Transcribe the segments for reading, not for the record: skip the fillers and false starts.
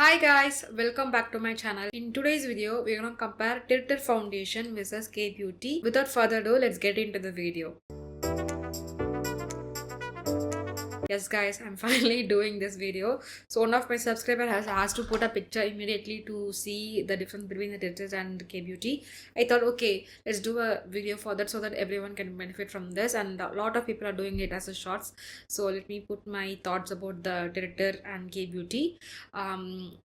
Hi guys, welcome back to my channel. In today's video, we're gonna compare TirTir foundation versus K Beauty. Without further ado, let's get into the video. Yes guys, I'm finally doing this video. So one of my subscribers has asked to put a picture immediately to see the difference between the TirTir and K Beauty. I thought okay, let's do a video for that so that everyone can benefit from this, and a lot of people are doing it as a shorts. So let me put my thoughts about the TirTir and K Beauty.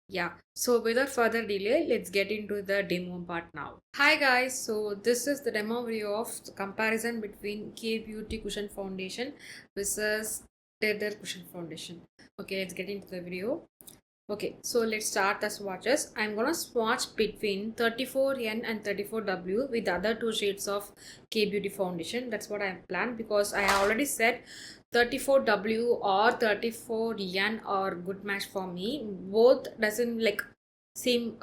Yeah, so without further delay, let's get into the demo part now. Hi guys, so this is the demo video of the comparison between K Beauty Cushion Foundation versus TirTir Cushion Foundation. Okay, let's get into the video. Okay, so let's start the swatches. I'm gonna swatch between 34N and 34W with the other two shades of K Beauty foundation. That's what I have planned because I already said 34W or 34N are good match for me. Both doesn't like seem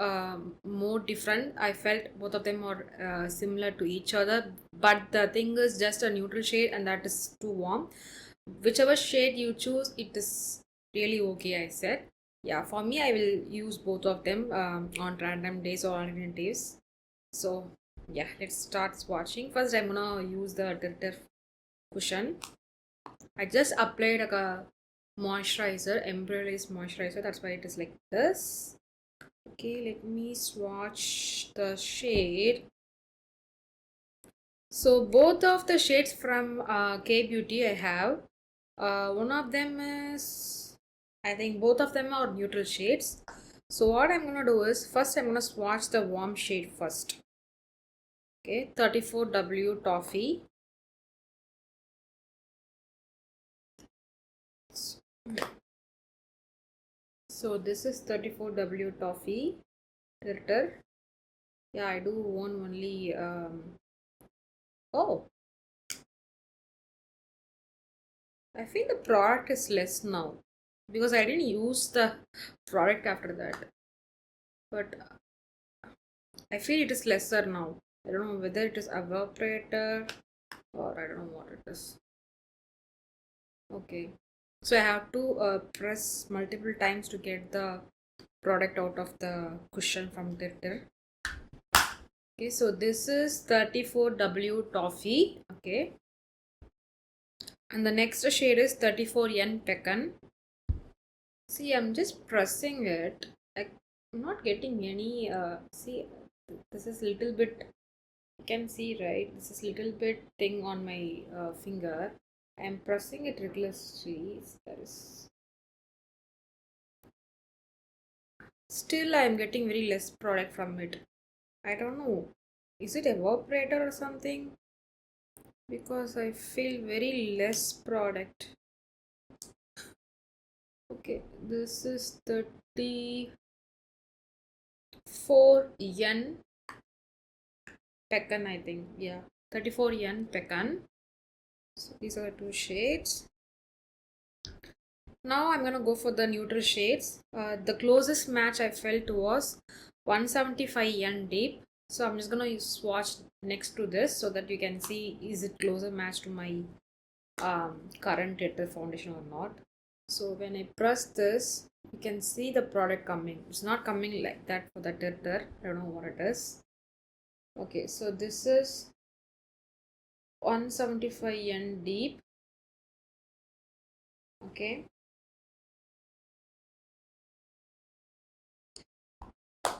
more different. I felt both of them are similar to each other, but the thing is just a neutral shade and that is too warm. Whichever shade you choose, it is really okay, I said. Yeah, for me I will use both of them on random days or alternate days. So yeah, let's start swatching. First I'm gonna use the TirTir cushion. I just applied like a moisturizer, embryolized moisturizer, that's why it is like this. Okay, let me swatch the shade. So both of the shades from K Beauty I have. One of them is, I think both of them are neutral shades. So what I'm gonna do is, first I'm gonna swatch the warm shade first. Okay, 34W Toffee. So this is 34W Toffee TirTir. Yeah, I do own only oh, I feel the product is less now because I didn't use the product after that, but I feel it is lesser now. I don't know whether it is evaporator or I don't know what it is. Okay, so I have to press multiple times to get the product out of the cushion from TirTir. Okay, so this is 34W Toffee. Okay, and the next shade is 34N Pecan. See, I'm just pressing it. I'm not getting any. See, this is little bit. You can see, right? This is little bit thing on my finger. I'm pressing it rigorously. There is. Still, I'm getting very less product from it. I don't know. Is it evaporator or something? Because I feel very less product. Okay, this is 34N Pecan, I think. Yeah, 34N Pecan. So these are the two shades. Now I'm gonna go for the neutral shades. The closest match I felt was 175N deep. So I'm just gonna swatch next to this so that you can see is it closer match to my current TirTir foundation or not. So when I press this, you can see the product coming. It's not coming like that for the TirTir. I don't know what it is. Okay, so this is 175N deep. Okay.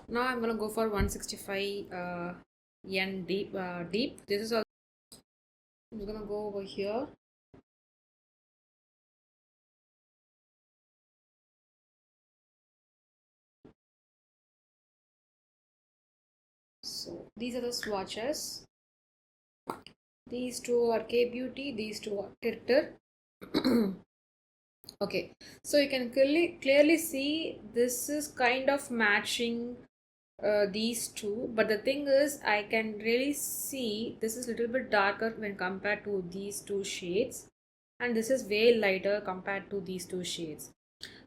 Now I'm gonna go for 165 N deep. This is also. I'm gonna go over here. So these are the swatches. These two are K Beauty. These two are TirTir. Okay, so you can clearly see this is kind of matching these two, but the thing is I can really see this is a little bit darker when compared to these two shades, and this is way lighter compared to these two shades.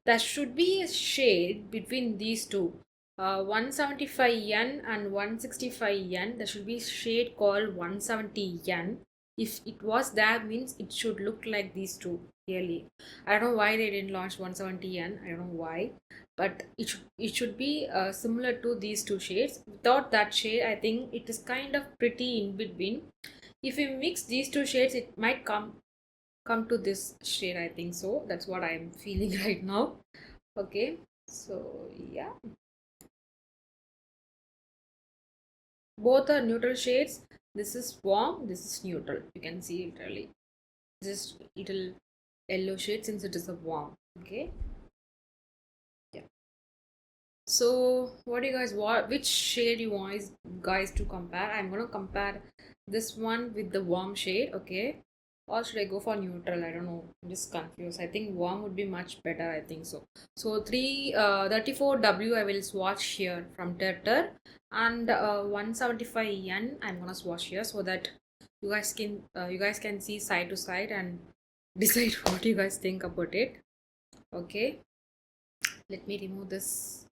There should be a shade between these two, 175N and 165N. There should be a shade called 170N. If it was that, means it should look like these two. Really, I don't know why they didn't launch 170 yen. I don't know why, but it should be similar to these two shades. Without that shade, I think it is kind of pretty in between. If we mix these two shades, it might come to this shade. I think so. That's what I'm feeling right now. Okay, so yeah, both are neutral shades. This is warm, this is neutral. You can see it really. Just little yellow shade since it is a warm. Okay, yeah. So what do you guys want? Which shade you want guys to compare? I'm gonna compare this one with the warm shade. Okay, or should I go for neutral? I don't know. I'm just confused. I think warm would be much better. I think so. So 34W I will swatch here from TirTir, and 175 yen I'm gonna swatch here so that you guys can see side to side and decide what you guys think about it. Okay, let me remove this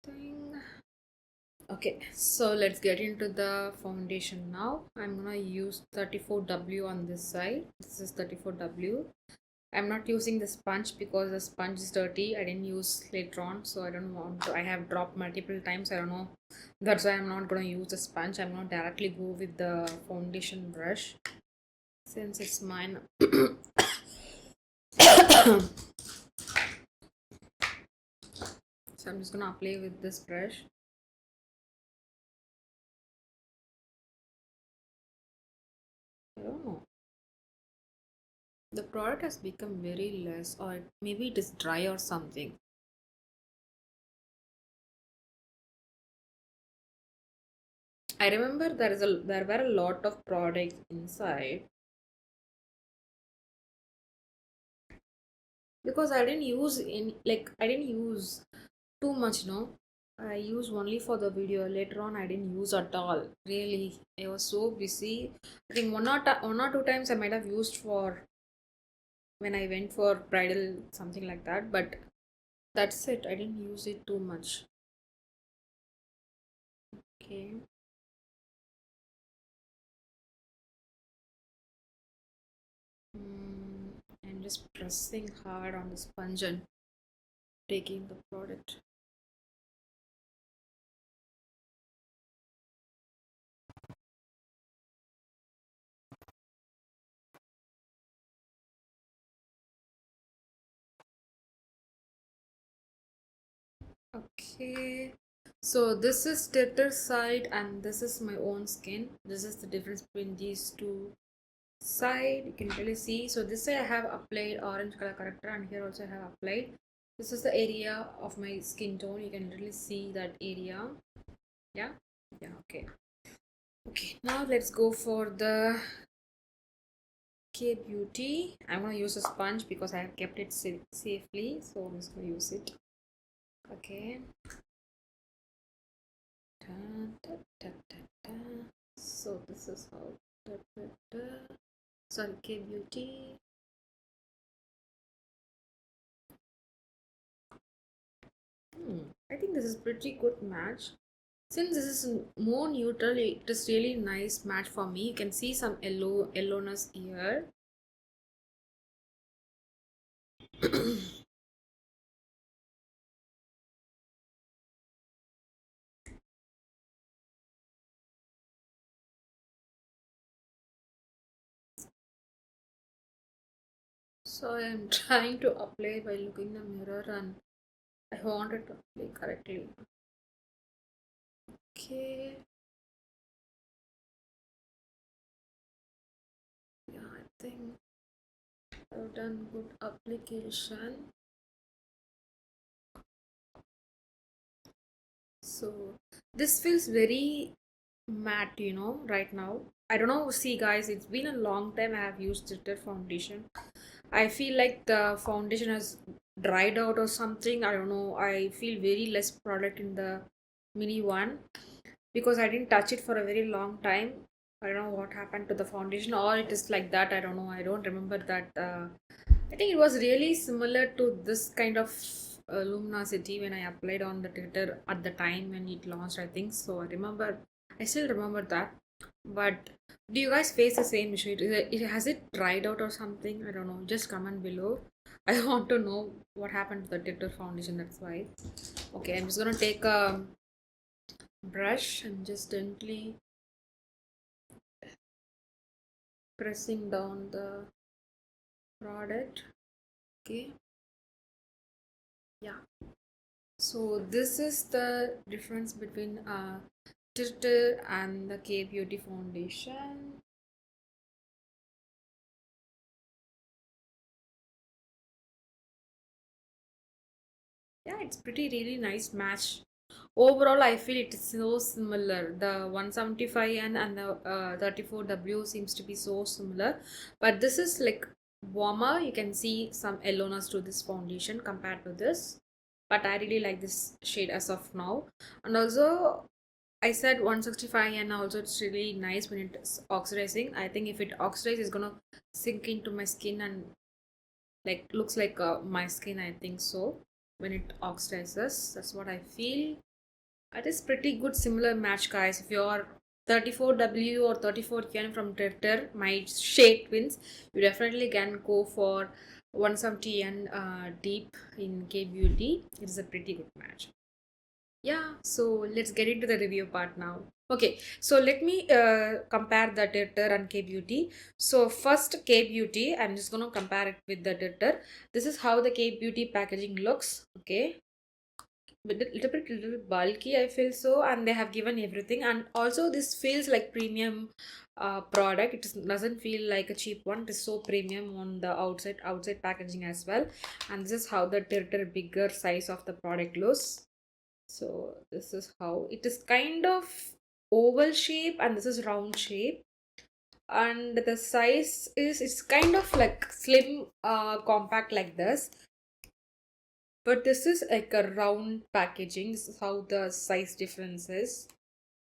thing. Okay, so let's get into the foundation now. I'm gonna use 34W on this side. This is 34W. I'm not using the sponge because the sponge is dirty. I didn't use later on, so I don't want to. I have dropped multiple times. I don't know. That's why I'm not gonna use the sponge. I'm gonna directly go with the foundation brush since it's mine. So I'm just gonna apply with this brush. I don't know. The product has become very less, or maybe it is dry or something. I remember there were a lot of products inside because I didn't use I didn't use too much, no. I used only for the video. Later on, I didn't use at all. Really, I was so busy. I think one or two times I might have used for when I went for bridal, something like that. But that's it. I didn't use it too much. Okay. I'm just pressing hard on the sponge and taking the product. Okay, so this is TirTir side and this is my own skin. This is the difference between these two side. You can really see. So this side I have applied orange color corrector and here also I have applied. This is the area of my skin tone. You can really see that area. Yeah, yeah. Okay, okay. Now let's go for the K Beauty. I'm gonna use a sponge because I have kept it safely, so I'm just gonna use it. Okay. Da, da, da, da, da. So this is how. Da, da, da. Sorry, K Beauty. I think this is pretty good match. Since this is more neutral, it is really nice match for me. You can see some yellowness here. So I am trying to apply by looking in the mirror and I wanted to apply correctly. Okay. Yeah, I think I've done good application. So this feels very matte, right now. I don't know. See, guys, it's been a long time I have used TirTir foundation. I feel like the foundation has dried out or something. I don't know. I feel very less product in the mini one because I didn't touch it for a very long time. I don't know what happened to the foundation, or it is like that. I don't know. I don't remember that. I think it was really similar to this kind of luminosity when I applied on the TirTir at the time when it launched. I think so. I still remember that. But do you guys face the same issue? Has it dried out or something? I don't know. Just comment below. I want to know what happened to the TirTir foundation. That's why. Okay, I'm just gonna take a brush and just gently pressing down the product. Okay, yeah. So this is the difference between TirTir and the K Beauty foundation. Yeah, it's pretty really nice match. Overall, I feel it is so similar. The 175 and the 34W seems to be so similar, but this is like warmer. You can see some yellowness to this foundation compared to this, but I really like this shade as of now. And also, I said 165 and also it's really nice when it's oxidizing. I think if it oxidizes, it's gonna sink into my skin and like looks like my skin. I think so when it oxidizes. That's what I feel. It is pretty good similar match, guys. If you're 34W or 34K from TirTir, my shade twins, you definitely can go for 170 and deep in K Beauty. It is a pretty good match. Yeah, so let's get into the review part now. Okay, so let me compare the TirTir and K Beauty. So first K Beauty, I'm just gonna compare it with the TirTir. This is how the K Beauty packaging looks. Okay, but a little bit bulky, I feel so, and they have given everything, and also this feels like premium product. Doesn't feel like a cheap one. It is so premium on the outside packaging as well. And this is how the TirTir bigger size of the product looks. So this is how it is, kind of oval shape, and this is round shape, and the size is it's kind of like slim compact like this, but this is like a round packaging. This is how the size difference is.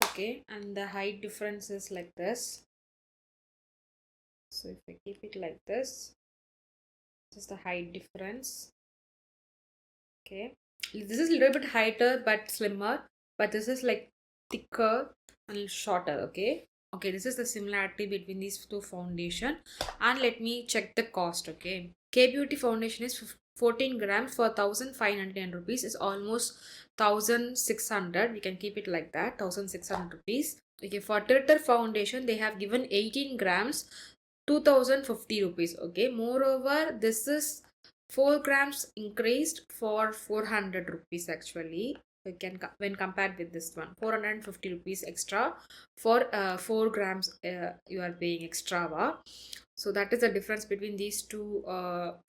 Okay, and the height difference is like this. So if I keep it like this is the height difference. Okay, this is a little bit heighter but slimmer, but this is like thicker and shorter. Okay, this is the similarity between these two foundation. And let me check the cost. Okay, K Beauty foundation is 14 grams for 1510 rupees. Is almost 1600. We can keep it like that, 1600 rupees. Okay, for TirTir foundation they have given 18 grams, 2050 rupees. Okay, moreover this is 4 grams increased for 400 rupees. Actually, we can when compared with this one, 450 rupees extra for 4 grams you are paying extra. So that is the difference between these two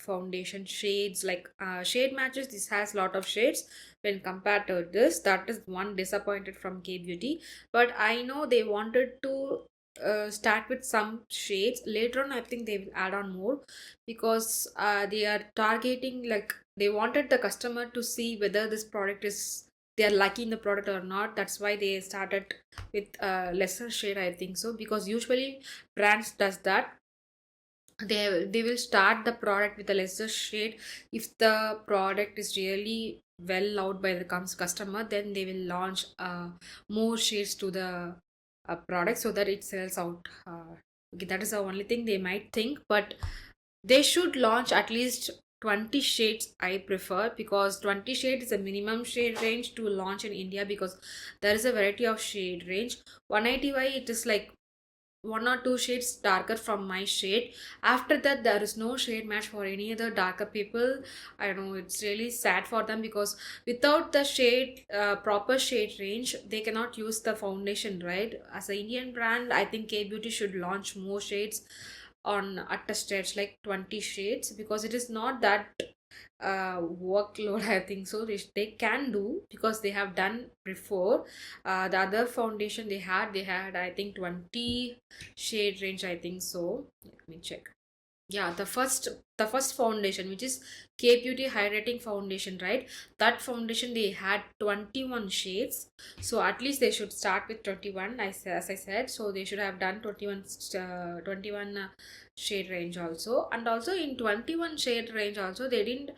foundation shades. Like shade matches, this has lot of shades. When compared to this, that is one disappointed from K Beauty. But I know they wanted to start with some shades. Later on I think they will add on more, because they are targeting, like they wanted the customer to see whether this product is, they are liking the product or not. That's why they started with lesser shade, I think so, because usually brands does that. They will start the product with a lesser shade. If the product is really well loved by the customer, then they will launch more shades to the product so that it sells out. Okay, that is the only thing they might think, but they should launch at least 20 shades, I prefer, because 20 shades is a minimum shade range to launch in India, because there is a variety of shade range. 180Y, it is like one or two shades darker from my shade. After that there is no shade match for any other darker people. I know it's really sad for them, because without the shade proper shade range, they cannot use the foundation, right? As an Indian brand, I think K Beauty should launch more shades on at a stage like 20 shades, because it is not that workload. I think so they can do, because they have done before. The other foundation they had I think 20 shade range, I think so. Let me check. Yeah, the first foundation, which is K Beauty hydrating foundation, right? That foundation they had 21 shades. So at least they should start with 21, as I said. So they should have done 21 shade range also. And also in 21 shade range also, they didn't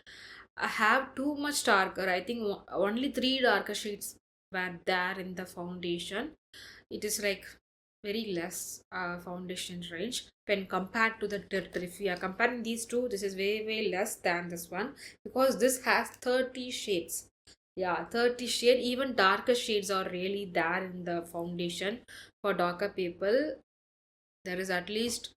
have too much darker. I think only 3 darker shades were there in the foundation. It is like very less foundation range when compared to the TirTir. If we are comparing these two, this is way less than this one, because this has 30 shades. Yeah, 30 shade. Even darker shades are really there in the foundation. For darker people, there is at least,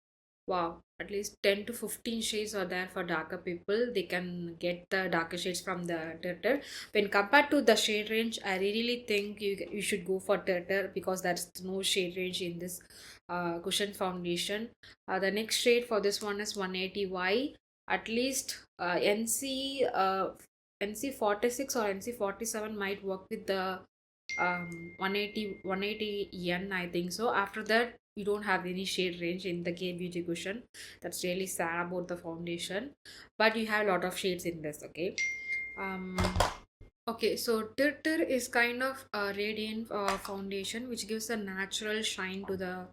wow, at least 10 to 15 shades are there. For darker people, they can get the darker shades from the TirTir. When compared to the shade range, I really think you should go for TirTir, because there's no shade range in this cushion foundation. The next shade for this one is 180Y. At least NC 46 or NC 47 might work with the 180 yen, I think so. After that, you don't have any shade range in the K Beauty cushion. That's really sad about the foundation, but you have a lot of shades in this. Okay. um okay, so TirTir is kind of a radiant foundation which gives a natural shine to the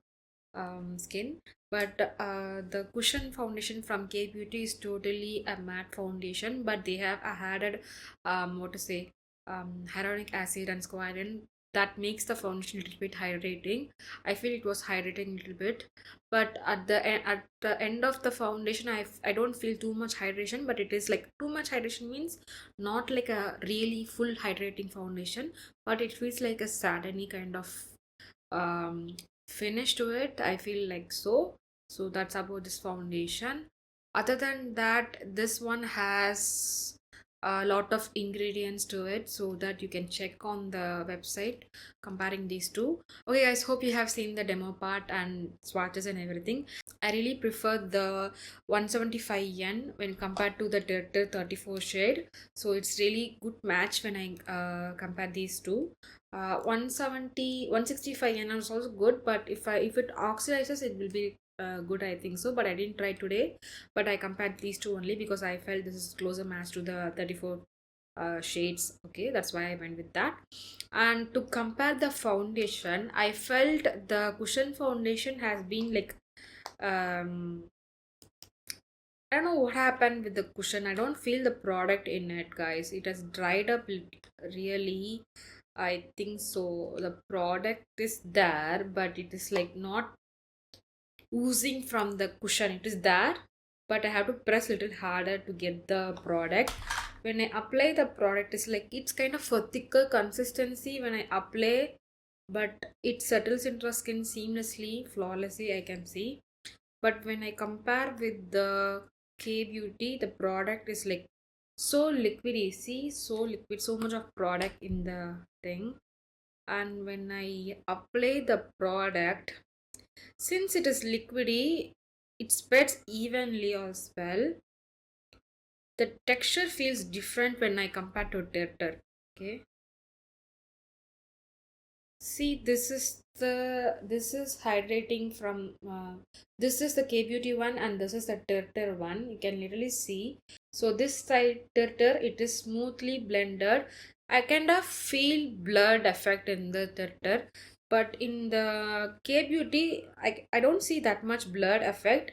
skin. But the cushion foundation from K Beauty is totally a matte foundation, but they have added what to say, hyaluronic acid and squalene, that makes the foundation a little bit hydrating. I feel it was hydrating a little bit, but at the end of the foundation, I don't feel too much hydration. But it is like, too much hydration means not like a really full hydrating foundation, but it feels like a satiny kind of um finish to it, I feel like so. So that's about this foundation. Other than that, this one has a lot of ingredients to it, so that you can check on the website comparing these two. Okay guys, hope you have seen the demo part and swatches and everything. I really prefer the 175 yen when compared to the TirTir 34 shade. So it's really good match when I compare these two. 170 165 yen is also good, but if it oxidizes, it will be good, I think so. But I didn't try today, but I compared these two only because I felt this is closer match to the 34 shades. Okay, that's why I went with that. And to compare the foundation, I felt the cushion foundation has been like, um I don't know what happened with the cushion. I don't feel the product in it, guys. It has dried up really. I think so. The product is there, but it is like not oozing from the cushion. It is there, but I have to press a little harder to get the product. When I apply the product, it's like, it's kind of a thicker consistency when I apply, but it settles into the skin seamlessly, flawlessly, I can see. But when I compare with the K Beauty, the product is like so liquidy. See, so liquid, so much of product in the thing. And when I apply the product, since it is liquidy, it spreads evenly as well. The texture feels different when I compare to TirTir. Okay. See, this is hydrating from this is the K Beauty one, and this is the TirTir one. You can literally see. So this side TirTir, it is smoothly blended. I kind of feel blurred effect in the TirTir, but in the K Beauty, I don't see that much blurred effect.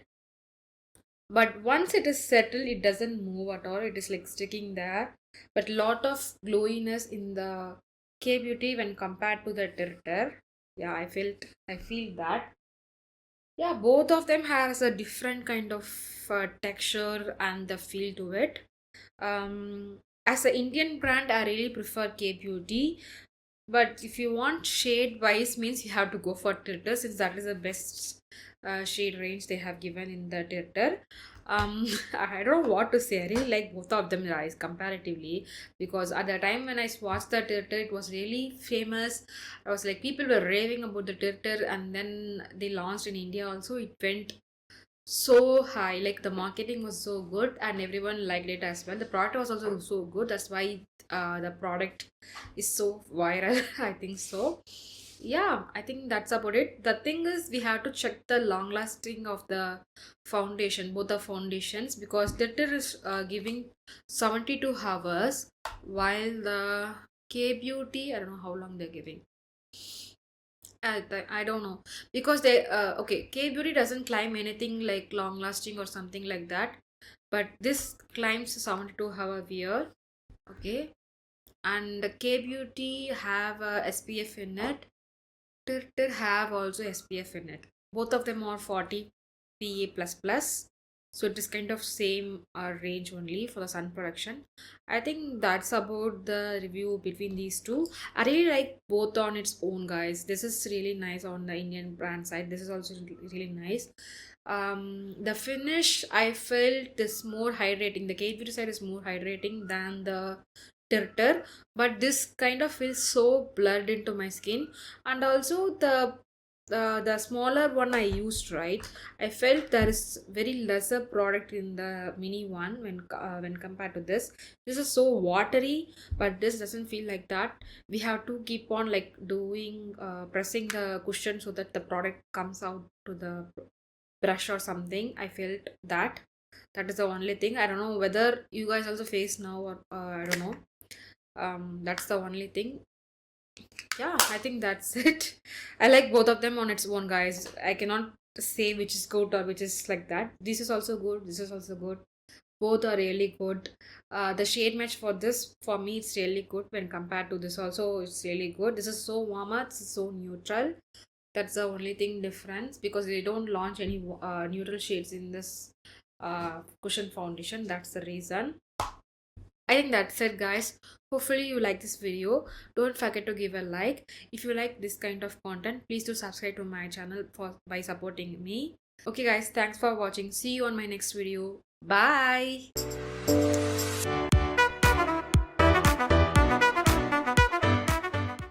But once it is settled, it doesn't move at all. It is like sticking there. But lot of glowiness in the K Beauty when compared to the TirTir. Yeah, I feel that. Yeah, both of them has a different kind of texture and the feel to it. As an Indian brand, I really prefer K Beauty. But if you want shade wise, means you have to go for TirTir, since that is the best shade range they have given in the TirTir. I don't know what to say. I really like both of them guys comparatively, because at the time when I watched the TirTir, it was really famous. I was like, people were raving about the TirTir, and then they launched in India also. It went so high, like the marketing was so good and everyone liked it as well. The product was also so good, that's why the product is so viral. I think so. Yeah, I think that's about it. The thing is, we have to check the long lasting of the foundation, both the foundations, because Tilter is giving 72 hours, while the K Beauty, I don't know how long they're giving. I don't know, because they okay, K Beauty doesn't climb anything like long lasting or something like that, but this climbs 72-hour wear. Okay, and the K Beauty have a SPF in it. TirTir have also SPF in it. Both of them are 40 PA++. So it is kind of same range only for the sun protection. I think that's about the review between these two. I really like both on its own, guys. This is really nice on the Indian brand side. This is also really nice. The finish I felt is more hydrating. The Kate Beauty side is more hydrating than the TirTir, but this kind of feels so blurred into my skin. And also the smaller one I used, right, I felt there is very lesser product in the mini one when compared to this. This is so watery, but this doesn't feel like that. We have to keep on like doing pressing the cushion so that the product comes out to the brush or something. I felt that is the only thing. I don't know whether you guys also face now, or I don't know. That's the only thing. Yeah, I think that's it. I like both of them on its own, guys. I cannot say which is good or which is like that. This is also good, this is also good. Both are really good. The shade match for this, for me, it's really good. When compared to this also, it's really good. This is so warmer, it's so neutral. That's the only thing difference, because they don't launch any neutral shades in this cushion foundation. That's the reason. I think that's it, guys. Hopefully you like this video. Don't forget to give a like. If you like this kind of content, please do subscribe to my channel for by supporting me. Okay guys, thanks for watching. See you on my next video. Bye.